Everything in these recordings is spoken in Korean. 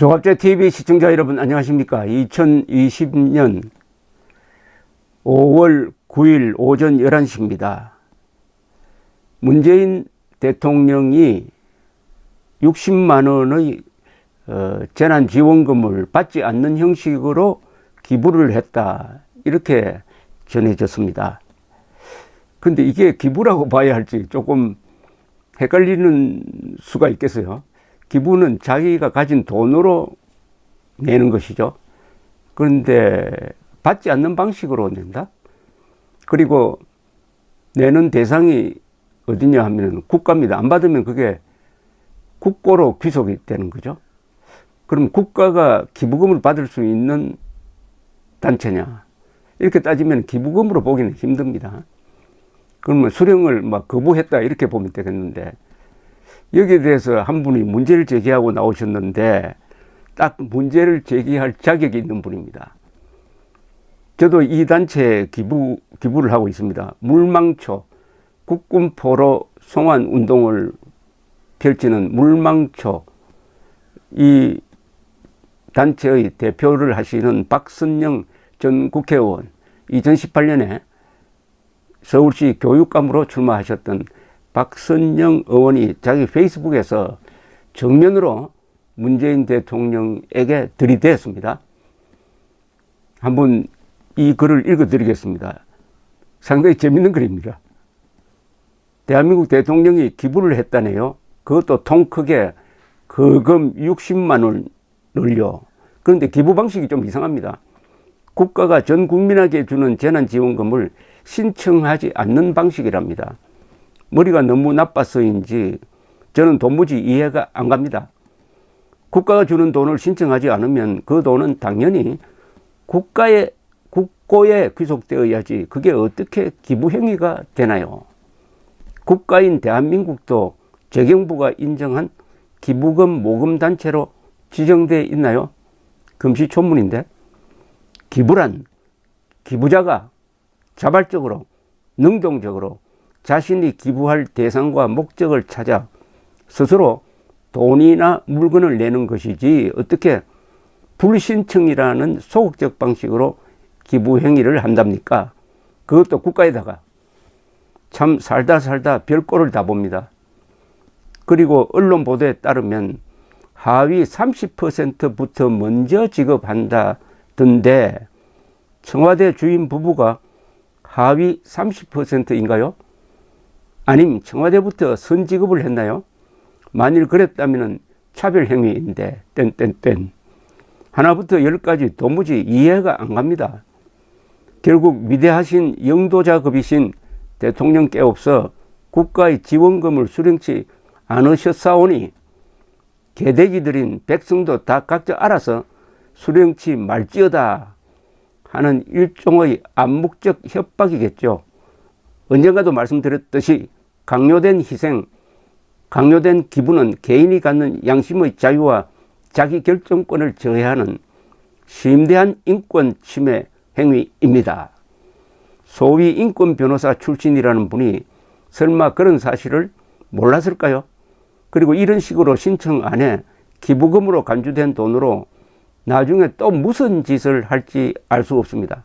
조갑제TV 시청자 여러분 안녕하십니까. 2020년 5월 9일 오전 11시입니다. 문재인 대통령이 60만 원의 재난지원금을 받지 않는 형식으로 기부를 했다, 이렇게 전해졌습니다. 근데 이게 기부라고 봐야 할지 조금 헷갈리는 수가 있겠어요. 기부는 자기가 가진 돈으로 내는 것이죠. 그런데 받지 않는 방식으로 낸다? 그리고 내는 대상이 어디냐 하면 국가입니다. 안 받으면 그게 국고로 귀속이 되는 거죠. 그럼 국가가 기부금을 받을 수 있는 단체냐? 이렇게 따지면 기부금으로 보기는 힘듭니다. 그러면 수령을 막 거부했다, 이렇게 보면 되겠는데, 여기에 대해서 한 분이 문제를 제기하고 나오셨는데 딱 문제를 제기할 자격이 있는 분입니다. 저도 이 단체에 기부를 하고 있습니다. 물망초, 국군포로 송환 운동을 펼치는 물망초, 이 단체의 대표를 하시는 박선영 전 국회의원, 2018년에 서울시 교육감으로 출마하셨던 박선영 의원이 자기 페이스북에서 정면으로 문재인 대통령에게 들이댔습니다. 한번 이 글을 읽어드리겠습니다. 상당히 재밌는 글입니다. 대한민국 대통령이 기부를 했다네요. 그것도 통 크게 거금 60만 원을요. 그런데 기부 방식이 좀 이상합니다. 국가가 전 국민에게 주는 재난지원금을 신청하지 않는 방식이랍니다. 머리가 너무 나빠서인지 저는 도무지 이해가 안 갑니다. 국가가 주는 돈을 신청하지 않으면 그 돈은 당연히 국고에 귀속되어야지 그게 어떻게 기부 행위가 되나요? 국가인 대한민국도 재경부가 인정한 기부금 모금 단체로 지정되어 있나요? 금시초문인데, 기부란 기부자가 자발적으로 능동적으로 자신이 기부할 대상과 목적을 찾아 스스로 돈이나 물건을 내는 것이지, 어떻게 불신청이라는 소극적 방식으로 기부 행위를 한답니까? 그것도 국가에다가. 참 살다 별꼴을 다 봅니다. 그리고 언론 보도에 따르면 하위 30%부터 먼저 지급한다던데, 청와대 주임 부부가 하위 30%인가요? 아님 청와대부터 선지급을 했나요? 만일 그랬다면 차별행위인데 하나부터 열까지 도무지 이해가 안 갑니다. 결국 위대하신 영도자급이신 대통령께 없어 국가의 지원금을 수령치 않으셨사오니 개돼지들인 백성도 다 각자 알아서 수령치 말지어다 하는 일종의 암묵적 협박이겠죠. 언젠가도 말씀드렸듯이 강요된 희생, 강요된 기부는 개인이 갖는 양심의 자유와 자기 결정권을 저해하는 심대한 인권 침해 행위입니다. 소위 인권 변호사 출신이라는 분이 설마 그런 사실을 몰랐을까요? 그리고 이런 식으로 신청 안에 기부금으로 간주된 돈으로 나중에 또 무슨 짓을 할지 알 수 없습니다.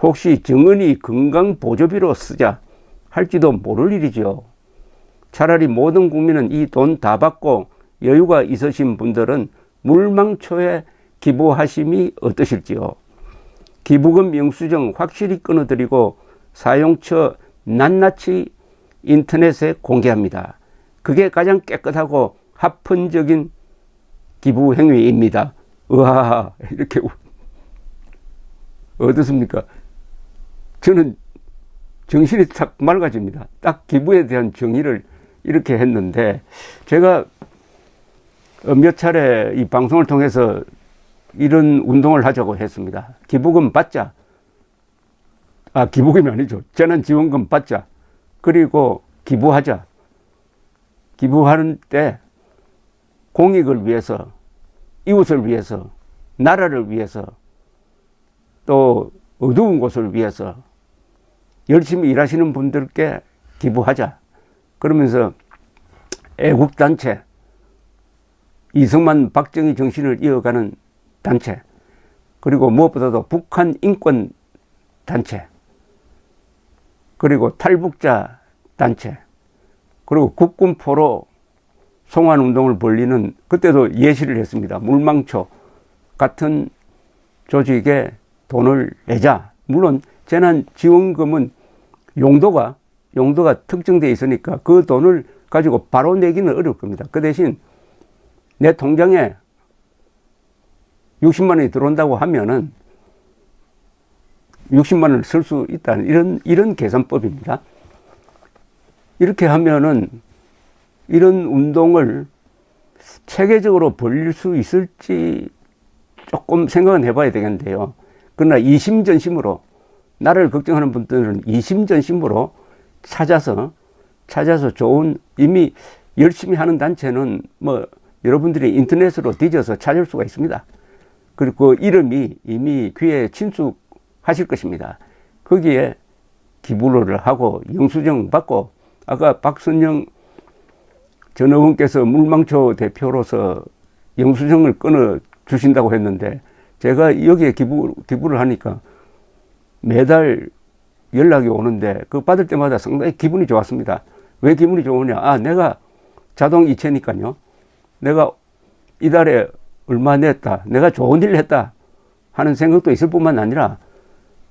혹시 정은이 건강보조비로 쓰자 할지도 모를 일이죠. 차라리 모든 국민은 이 돈 다 받고 여유가 있으신 분들은 물망초에 기부하심이 어떠실지요. 기부금 영수증 확실히 끊어드리고 사용처 낱낱이 인터넷에 공개합니다. 그게 가장 깨끗하고 합헌적인 기부 행위입니다. 우와, 이렇게 어떻습니까? 저는 정신이 탁 맑아집니다. 딱 기부에 대한 정의를 이렇게 했는데, 제가 몇 차례 이 방송을 통해서 이런 운동을 하자고 했습니다. 기부금 받자. 기부금이 아니죠. 재난지원금 받자. 그리고 기부하자. 기부하는 때 공익을 위해서, 이웃을 위해서, 나라를 위해서, 또 어두운 곳을 위해서 열심히 일하시는 분들께 기부하자. 그러면서 애국단체, 이승만, 박정희 정신을 이어가는 단체, 그리고 무엇보다도 북한 인권 단체, 그리고 탈북자 단체, 그리고 국군 포로 송환 운동을 벌리는, 그때도 예시를 했습니다. 물망초 같은 조직에 돈을 내자. 물론 재난지원금은 용도가 특정되어 있으니까 그 돈을 가지고 바로 내기는 어려울 겁니다. 그 대신 내 통장에 60만 원이 들어온다고 하면은 60만 원을 쓸 수 있다는 이런 계산법입니다. 이렇게 하면은 이런 운동을 체계적으로 벌릴 수 있을지 조금 생각은 해봐야 되겠는데요. 그러나 이심전심으로, 나를 걱정하는 분들은 이심전심으로 찾아서 좋은, 이미 열심히 하는 단체는 뭐 여러분들이 인터넷으로 뒤져서 찾을 수가 있습니다. 그리고 그 이름이 이미 귀에 친숙하실 것입니다. 거기에 기부를 하고 영수증 받고, 아까 박선영 전 의원께서 물망초 대표로서 영수증을 끊어 주신다고 했는데, 제가 여기에 기부를 하니까 매달 연락이 오는데 그 받을 때마다 상당히 기분이 좋았습니다. 왜 기분이 좋으냐? 내가 자동 이체니까요. 내가 이달에 얼마 냈다, 내가 좋은 일을 했다 하는 생각도 있을 뿐만 아니라,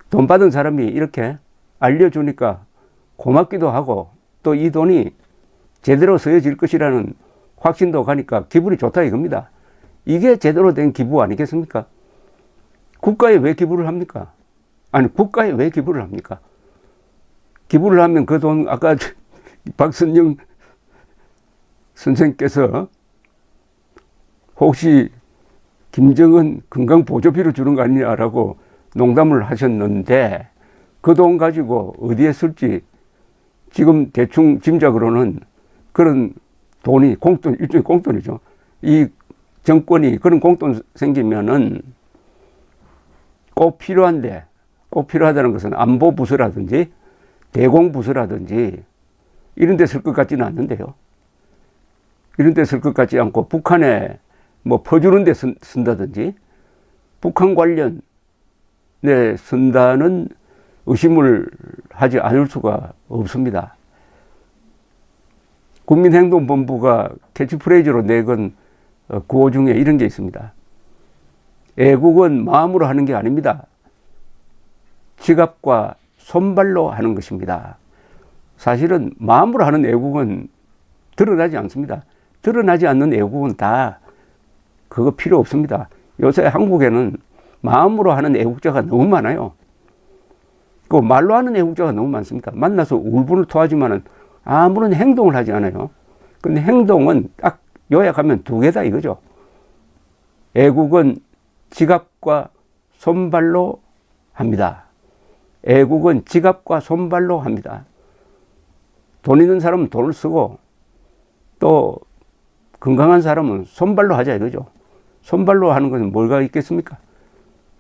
돈 받은 사람이 이렇게 알려주니까 고맙기도 하고, 또 이 돈이 제대로 쓰여질 것이라는 확신도 가니까 기분이 좋다 이겁니다. 이게 제대로 된 기부 아니겠습니까? 국가에 왜 기부를 합니까? 국가에 왜 기부를 합니까? 기부를 하면 그 돈, 아까 박선영 선생께서 혹시 김정은 건강보조비로 주는 거 아니냐라고 농담을 하셨는데, 그 돈 가지고 어디에 쓸지 지금 대충 짐작으로는 그런 돈이 일종의 공돈이죠. 이 정권이 그런 공돈 생기면은 꼭 필요하다는 것은 안보부서라든지 대공부서라든지 이런 데 쓸 것 같지는 않는데요. 이런 데 쓸 것 같지 않고 북한에 뭐 퍼주는 데 쓴다든지 북한 관련에 쓴다는 의심을 하지 않을 수가 없습니다. 국민행동본부가 캐치프레이즈로 내건 구호 중에 이런 게 있습니다. 애국은 마음으로 하는 게 아닙니다. 지갑과 손발로 하는 것입니다. 사실은 마음으로 하는 애국은 드러나지 않습니다. 드러나지 않는 애국은 다 그거 필요 없습니다. 요새 한국에는 마음으로 하는 애국자가 너무 많아요. 그 말로 하는 애국자가 너무 많습니다. 만나서 울분을 토하지만은 아무런 행동을 하지 않아요. 근데 행동은 딱 요약하면 두 개다 이거죠. 애국은 지갑과 손발로 합니다. 애국은 지갑과 손발로 합니다. 돈 있는 사람은 돈을 쓰고, 또 건강한 사람은 손발로 하자 이거죠. 손발로 하는 것은 뭐가 있겠습니까?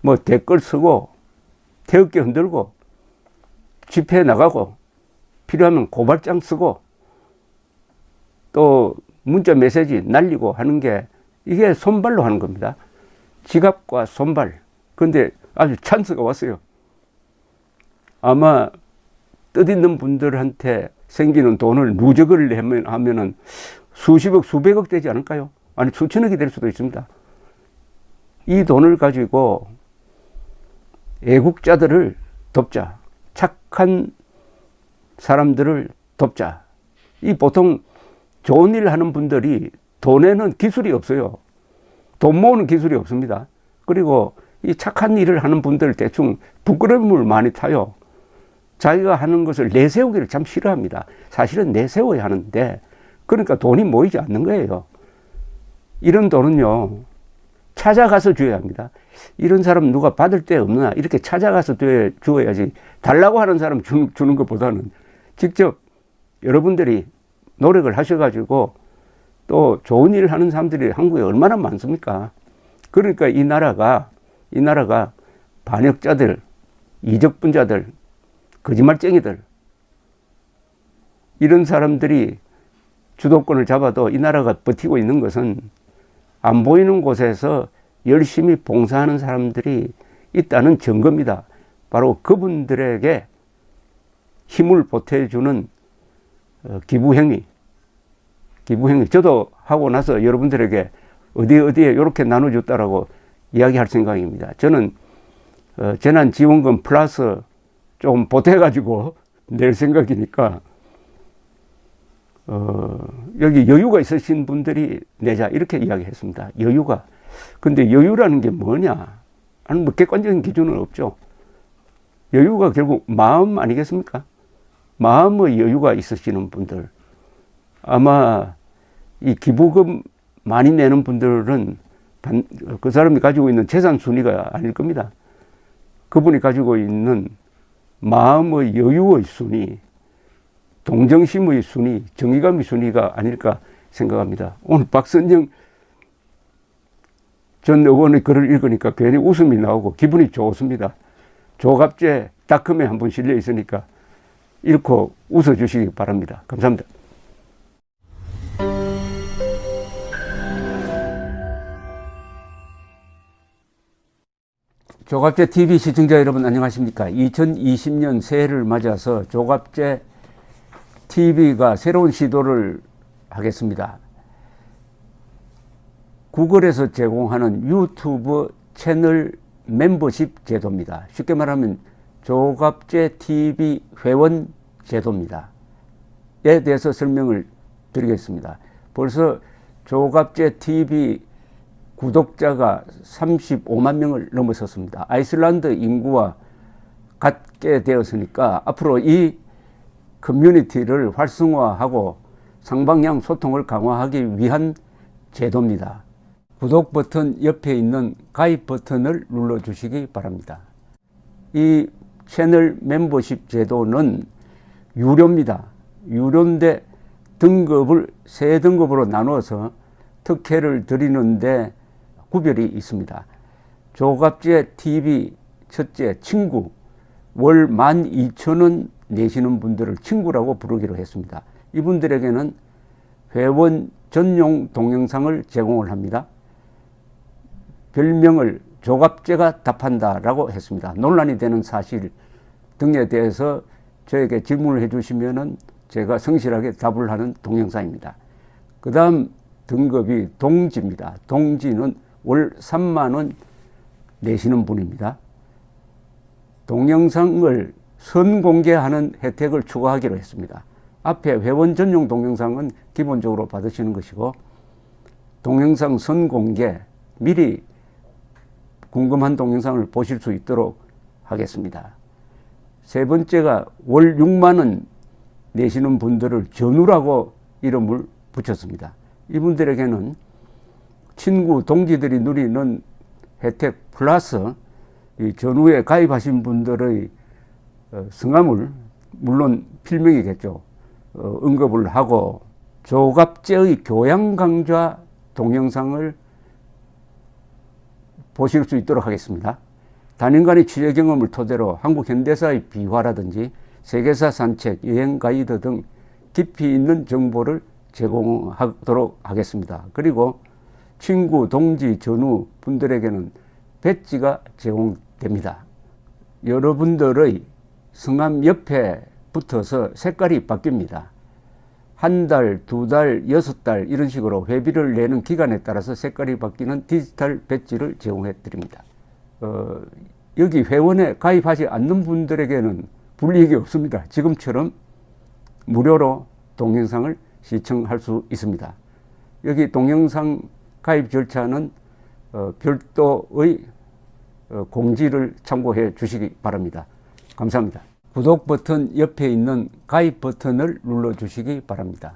뭐 댓글 쓰고, 태극기 흔들고, 집회에 나가고, 필요하면 고발장 쓰고, 또 문자 메시지 날리고 하는 게, 이게 손발로 하는 겁니다. 지갑과 손발. 그런데 아주 찬스가 왔어요. 아마 뜻있는 분들한테 생기는 돈을 누적을 하면은 수십억, 수백억 되지 않을까요? 수천억이 될 수도 있습니다. 이 돈을 가지고 애국자들을 돕자. 착한 사람들을 돕자. 이 보통 좋은 일 하는 분들이 돈에는 기술이 없어요. 돈 모으는 기술이 없습니다. 그리고 이 착한 일을 하는 분들 대충 부끄러움을 많이 타요. 자기가 하는 것을 내세우기를 참 싫어합니다. 사실은 내세워야 하는데, 그러니까 돈이 모이지 않는 거예요. 이런 돈은요, 찾아가서 줘야 합니다. 이런 사람 누가 받을 데 없나, 이렇게 찾아가서 주어야지, 달라고 하는 사람 주는 것보다는 직접 여러분들이 노력을 하셔가지고, 또 좋은 일을 하는 사람들이 한국에 얼마나 많습니까? 그러니까 이 나라가 반역자들, 이적분자들, 거짓말쟁이들, 이런 사람들이 주도권을 잡아도 이 나라가 버티고 있는 것은 안 보이는 곳에서 열심히 봉사하는 사람들이 있다는 증거입니다. 바로 그분들에게 힘을 보태주는 기부행위. 저도 하고 나서 여러분들에게 어디에 이렇게 나눠줬다라고 이야기할 생각입니다. 저는 재난지원금 플러스 좀 보태가지고 낼 생각이니까 여기 여유가 있으신 분들이 내자 이렇게 이야기했습니다. 여유가. 근데 여유라는 게 뭐냐? 아니 뭐 객관적인 기준은 없죠. 여유가 결국 마음 아니겠습니까? 마음의 여유가 있으시는 분들, 아마 이 기부금 많이 내는 분들은 그 사람이 가지고 있는 재산 순위가 아닐 겁니다. 그분이 가지고 있는 마음의 여유의 순위, 동정심의 순위, 정의감의 순위가 아닐까 생각합니다. 오늘 박선영 전 의원의 글을 읽으니까 괜히 웃음이 나오고 기분이 좋습니다. 조갑제닷컴에 한번 실려 있으니까 읽고 웃어주시기 바랍니다. 감사합니다. 조갑제 TV 시청자 여러분 안녕하십니까? 2020년 새해를 맞아서 조갑제 TV가 새로운 시도를 하겠습니다. 구글에서 제공하는 유튜브 채널 멤버십 제도입니다. 쉽게 말하면 조갑제 TV 회원 제도입니다. 에 대해서 설명을 드리겠습니다. 벌써 조갑제 TV 구독자가 35만 명을 넘어섰습니다. 아이슬란드 인구와 같게 되었으니까 앞으로 이 커뮤니티를 활성화하고 상방향 소통을 강화하기 위한 제도입니다. 구독 버튼 옆에 있는 가입 버튼을 눌러주시기 바랍니다. 이 채널 멤버십 제도는 유료입니다. 유료인데 등급을 세 등급으로 나누어서 특혜를 드리는데 구별이 있습니다. 조갑제 TV 첫째 친구, 월 12,000원 내시는 분들을 친구라고 부르기로 했습니다. 이분들에게는 회원 전용 동영상을 제공을 합니다. 별명을 조갑제가 답한다라고 했습니다. 논란이 되는 사실 등에 대해서 저에게 질문을 해주시면은 제가 성실하게 답을 하는 동영상입니다. 그 다음 등급이 동지입니다. 동지는 월 3만 원 내시는 분입니다. 동영상을 선공개하는 혜택을 추가하기로 했습니다. 앞에 회원 전용 동영상은 기본적으로 받으시는 것이고 동영상 선공개, 미리 궁금한 동영상을 보실 수 있도록 하겠습니다. 세 번째가 월 6만 원 내시는 분들을 전우라고 이름을 붙였습니다. 이분들에게는 친구, 동지들이 누리는 혜택 플러스 이 전우에 가입하신 분들의 성함을 물론 필명이겠죠. 언급을 하고 조갑제의 교양 강좌 동영상을 보실 수 있도록 하겠습니다. 단연간의 취재 경험을 토대로 한국 현대사의 비화라든지 세계사 산책, 여행 가이드 등 깊이 있는 정보를 제공하도록 하겠습니다. 그리고 친구, 동지, 전우 분들에게는 배지가 제공됩니다. 여러분들의 성함 옆에 붙어서 색깔이 바뀝니다. 한 달, 두 달, 6달 이런 식으로 회비를 내는 기간에 따라서 색깔이 바뀌는 디지털 배지를 제공해 드립니다. 여기 회원에 가입하지 않는 분들에게는 불이익이 없습니다. 지금처럼 무료로 동영상을 시청할 수 있습니다. 여기 동영상 가입 절차는 별도의 공지를 참고해 주시기 바랍니다. 감사합니다. 구독 버튼 옆에 있는 가입 버튼을 눌러 주시기 바랍니다.